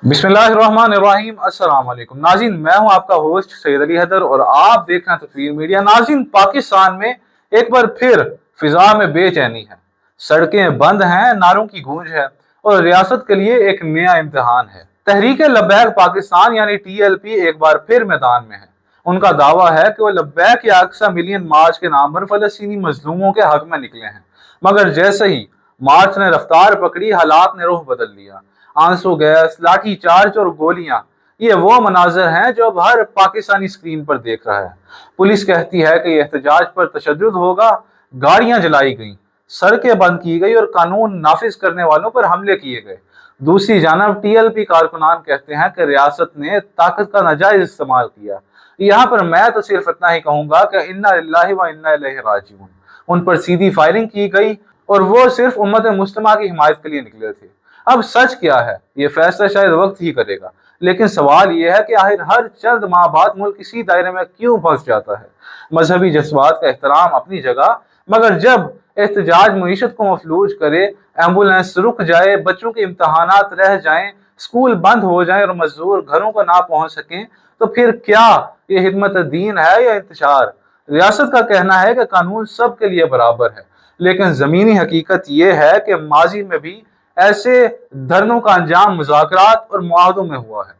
बिस्मिल्लाहिर्रहमानिर्रहीम। अस्सलाम वालेकुम नाज़रीन, मैं हूं आपका होस्ट सैयद अली हैदर और आप देख रहे हैं तस्वीर मीडिया। नाज़रीन, पाकिस्तान में एक बार फिर फिजा में बेचैनी है। सड़कें बंद हैं, नारों की गूंज है और रियासत के लिए एक नया इम्तिहान है। तहरीक लब्बैक पाकिस्तान यानी TLP एक बार फिर मैदान में है। उनका दावा है कि वो लब्बैक या अक्सा मिलियन मार्च के नाम पर फलस्तीनी मजलूमों के हक में निकले हैं, मगर जैसे ही मार्च ने रफ्तार पकड़ी, हालात ने रुख बदल लिया। आंसू गैस, लाठी चार्ज और गोलियां, ये वो मनाजर हैं जो अब हर पाकिस्तानी स्क्रीन पर देख रहा है। पुलिस कहती है कि एहतजाज पर तशद्दुद होगा, गाड़ियां जलाई गईं, सड़कें बंद की गई और कानून नाफिज करने वालों पर हमले किए गए। दूसरी जानब TLP कारकुनान कहते हैं कि रियासत ने ताकत का नाजायज इस्तेमाल किया। यहाँ पर मैं तो सिर्फ इतना ही कहूंगा कि इन्ना लिल्लाहि व इन्ना इलैहि राजिऊन। उन पर सीधी फायरिंग की गई और वो सिर्फ उम्मत मुस्लिमा की हिमायत के लिए निकले थे। अब सच क्या है, ये फैसला शायद वक्त ही करेगा, लेकिन सवाल यह है कि आखिर हर चंद माह बाद मुल्क इसी दायरे में क्यों फंस जाता है। मजहबी जज्बात का एहतराम अपनी जगह, मगर जब एहतजाज मईशत को मफलूज करे, एम्बुलेंस रुक जाए, बच्चों के इम्तहानात रह जाएं, स्कूल बंद हो जाएं और मजदूर घरों को ना पहुंच सकें, तो फिर क्या ये हिदमत दीन है या इंतशार। रियासत का कहना है कि कानून सबके लिए बराबर है, लेकिन जमीनी हकीकत यह है कि माजी में भी ऐसे धरनों का अंजाम मुज़ाकरात और मुआहदों में हुआ है।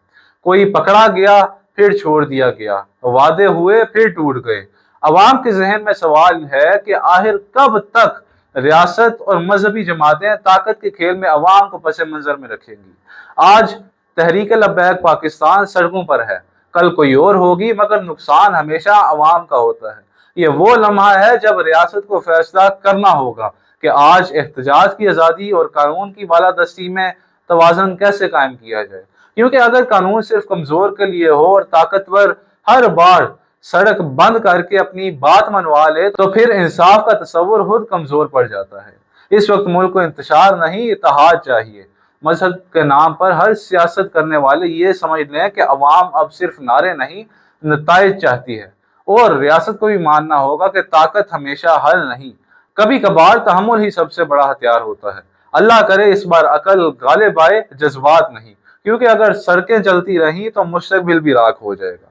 कोई पकड़ा गया फिर छोड़ दिया गया, वादे हुए फिर टूट गए। अवाम के जहन में सवाल है कि आखिर कब तक रियासत और मजहबी जमातें ताकत के खेल में अवाम को पस मंजर में रखेंगी। आज तहरीक लब्बैक पाकिस्तान सड़कों पर है, कल कोई और होगी, मगर नुकसान हमेशा अवाम का होता है। ये वो लम्हा है जब रियासत को फैसला करना होगा कि आज एहतजाज की आज़ादी और कानून की बालादस्ती में तवाज़न कैसे कायम किया जाए। क्योंकि अगर कानून सिर्फ कमज़ोर के लिए हो और ताकतवर हर बार सड़क बंद करके अपनी बात मनवा ले, तो फिर इंसाफ का तस्वुर खुद कमज़ोर पड़ जाता है। इस वक्त मुल्क को इंतशार नहीं, इत्तेहाद चाहिए। मजहब के नाम पर हर सियासत करने वाले ये समझ लें कि अवाम अब सिर्फ नारे नहीं, नताइज चाहती है। और रियासत को भी मानना होगा कि ताकत हमेशा हल नहीं, कभी कभार तहम्मुल ही सबसे बड़ा हथियार होता है। अल्लाह करे इस बार अकल गालिब आए, जज्बात नहीं, क्योंकि अगर सड़कें चलती रहीं तो मुस्तकबिल भी राख हो जाएगा।